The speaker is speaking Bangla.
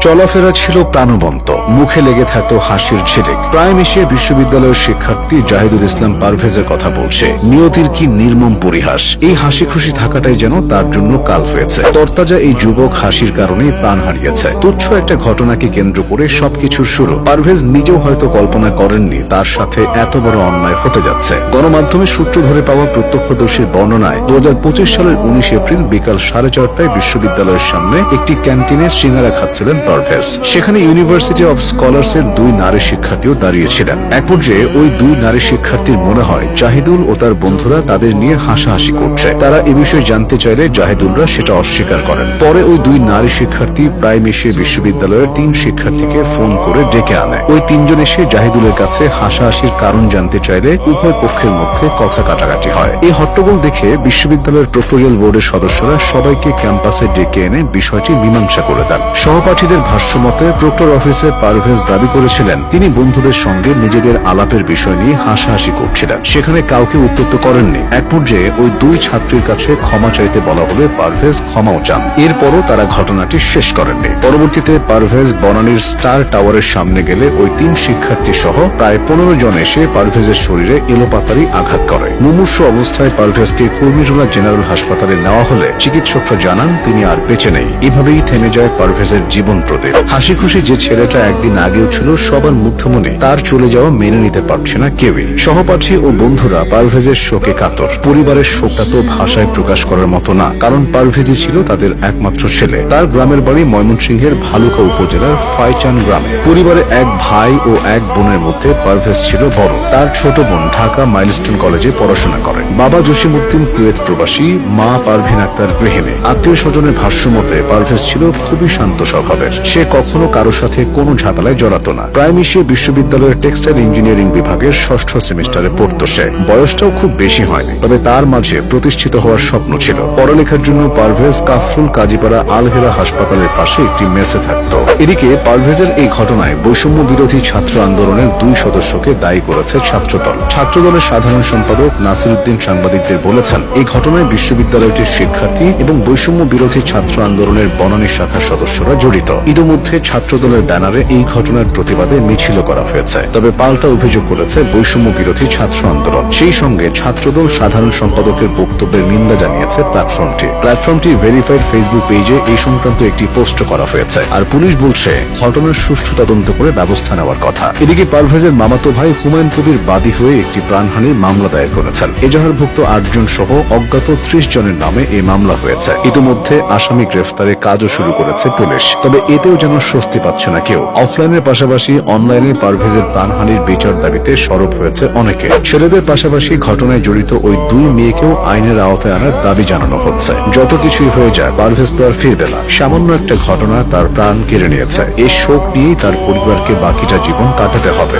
চলাফেরা ছিল প্রাণবন্ত, মুখে লেগে থাকতো হাসির ঝিলিক। প্রাইম এশিয়া বিশ্ববিদ্যালয়ের শিক্ষার্থী জাহিদুল ইসলাম পারভেজের কথা বলছে। নিয়তির কি নির্মম পরিহাস। এই হাসি খুশি থাকাটাই যেন তার জন্য কাল হয়েছে। তরতাজা এই যুবক হাসির কারণেই প্রাণ হারিয়েছে। তুচ্ছ একটা ঘটনাকে কেন্দ্র করে সবকিছুর শুরু। পারভেজ নিজেও হয়তো কল্পনা করেননি তার সাথে এত বড় অন্যায় হতে যাচ্ছে। গণমাধ্যমের সূত্র ধরে পাওয়া প্রত্যক্ষদর্শীর বর্ণনায় 2025 সালের 19 এপ্রিল বিকাল 4:30টায় বিশ্ববিদ্যালয়ের সামনে একটি ক্যান্টিনে সিঙ্গারা খাচ্ছিলেন পারভেজ। সেখানে ইউনিভার্সিটি অব স্কলার্স এর দুই নারী শিক্ষার্থীও দাঁড়িয়েছিলেন। এক পর্যায়ে ওই দুই নারী শিক্ষার্থীর মনে হয় জাহিদুল ও তার বন্ধুরা তাদের নিয়ে হাসাহাসি করছে। তারা এ বিষয়ে জানতে চাইলে জাহিদুলরা সেটা অস্বীকার করেন। পরে ওই দুই নারী শিক্ষার্থী প্রাইম এশিয়া বিশ্ববিদ্যালয়ের 3 শিক্ষার্থীকে ফোন করে ডেকে আনে। ওই 3 জন এসে জাহিদুলের কাছে হাসাহাসির কারণ জানতে চাইলে উভয় পক্ষের মধ্যে কথা কাটাকাটি হয়। এই হট্টগোল দেখে বিশ্ববিদ্যালয়ের প্রক্টোরিয়াল বোর্ডের সদস্যরা সবাইকে ক্যাম্পাসে ডেকে এনে বিষয়টি মীমাংসা করে দেন। সহপাঠীদের ভাষ্যমতে প্রক্টর অফিসে পারভেজ দাবি করেছিলেন তিনি বন্ধুদের সঙ্গে নিজেদের আলাপের বিষয় নিয়ে হাসাহাসি করছিলেন, সেখানে কাউকে উত্ত্যক্ত করেননি। এক পর্যায়ে ওই দুই ছাত্রীর কাছে ক্ষমা চাইতে বলা হলে পারভেজ ক্ষমাও চান। এরপরও তারা ঘটনাটি শেষ করেননি। পরবর্তীতে পারভেজ বনানীর স্টার টাওয়ারের সামনে গেলে ওই 3 শিক্ষার্থী সহ প্রায় 15 জন এসে পারভেজের শরীরে এলোপাতাড়ি আঘাত করে। মুমূর্ষু অবস্থায় পারভেজকে কুর্মিটোলা জেনারেল হাসপাতালে নেওয়া হলে চিকিৎসকরা জানান তিনি আর বেঁচে নেই। এভাবেই থেমে যায় পারভেজের জীবন প্রদীপ। হাসি খুশি যে ছেলেটা একদিন আগেও ছিল সবার মুগ্ধমণি, তার চলে যাওয়া মেনে নিতে পারছে না কেউই। সহপাঠী ও বন্ধুরা পারভেজের শোকে কাতর। পরিবারের শোকটা তো ভাষায় প্রকাশ করার মতো না, কারণ পারভেজই ছিল তাদের একমাত্র ছেলে। তার গ্রামের বাড়ি ময়মনসিংহের ভালুকা উপজেলার ফাইচান গ্রামে। পরিবারে এক ভাই ও এক বোনের মধ্যে পারভেজ ছিল বড়। তার ছোট বোন ঢাকা মাইলস্টোন কলেজে পড়াশোনা করে। বাবা জসিমউদ্দিন কুয়েত প্রবাসী, মা পারভিন আক্তার গৃহিণী। আত্মীয় স্বজনের ভাষ্যমতে পারভেজ ছিল খুবই শান্ত স্বভাবের। সে কখনো কারো সাথে কোনো ঝামেলায় জড়াতো না। প্রাইম এশিয়া বিশ্ববিদ্যালয়ের টেক্সটাইল ইঞ্জিনিয়ারিং বিভাগের 6ষ্ঠ সেমিস্টারে পড়তো সে। বয়সটাও খুব বেশি হয়নি, তবে তার মাঝে প্রতিষ্ঠিত হওয়ার স্বপ্ন ছিল। পড়ালেখার জন্য পারভেজ কাফরুল কাজীপাড়া আল হেরা হাসপাতালের পাশে একটি মেসে থাকত। এদিকে পারভেজের এই ঘটনায় বৈষম্য বিরোধী ছাত্র আন্দোলনের 2 সদস্যকে দায়ী করেছে ছাত্রদল। ছাত্রদলের সাধারণ সম্পাদক নাসিরউদ্দিন সাংবাদিকদের বলেছেন, এই ঘটনায় বিশ্ববিদ্যালয়টির শিক্ষার্থী এবং বৈষম্য বিরোধী ছাত্র আন্দোলনের বনানী শাখার সদস্যরা জড়িত। ইতিমধ্যে ছাত্রদলের ব্যানারে এই ঘটনার প্রতিবাদে মিছিল করা হয়েছে। তবে পাল্টা অভিযোগ করেছে বৈষম্য বিরোধী ছাত্র আন্দোলন। সেই সঙ্গে ছাত্রদল সাধারণ সম্পাদকের বক্তব্যের নিন্দা জানিয়েছে প্ল্যাটফর্মটি ভেরিফাইড ফেসবুক পেজে এই সংক্রান্ত একটি পোস্ট করা হয়েছে। আর পুলিশ বলছে ঘটনার সুষ্ঠু তদন্ত করে ব্যবস্থা নেওয়ার কথা। এদিকে পারভেজের মামাতো ভাই হুমায়ুন কবির বাদী হয়ে একটি প্রাণহানির মামলা দায়ের করেছেন। এজাহারভুক্ত 8 জন সহ অজ্ঞাত 30 জনের নামে এই মামলা হয়েছে। ইতিমধ্যে আসামি গ্রেফতারের কাজও শুরু করেছে পুলিশ। তবে এতেও যেন স্বস্তি পাচ্ছে না কেউ। অফলাইনের পাশাপাশি অনলাইনে পারভেজের প্রাণহানির বিচার দাবিতে সরব হয়েছে অনেকে। ছেলেদের পাশাপাশি ঘটনায় জড়িত ওই 2 মেয়েকেও আইনের আওতায় আনার দাবি জানানো হচ্ছে। যত কিছুই হয়ে যায় পারভেজ তো আর ফিরবে না। সামান্য একটা ঘটনা তার প্রাণ কেড়ে নিয়েছে। এই শোক নিয়েই তার পরিবারকে বাকিটা জীবন কাটাতে হবে।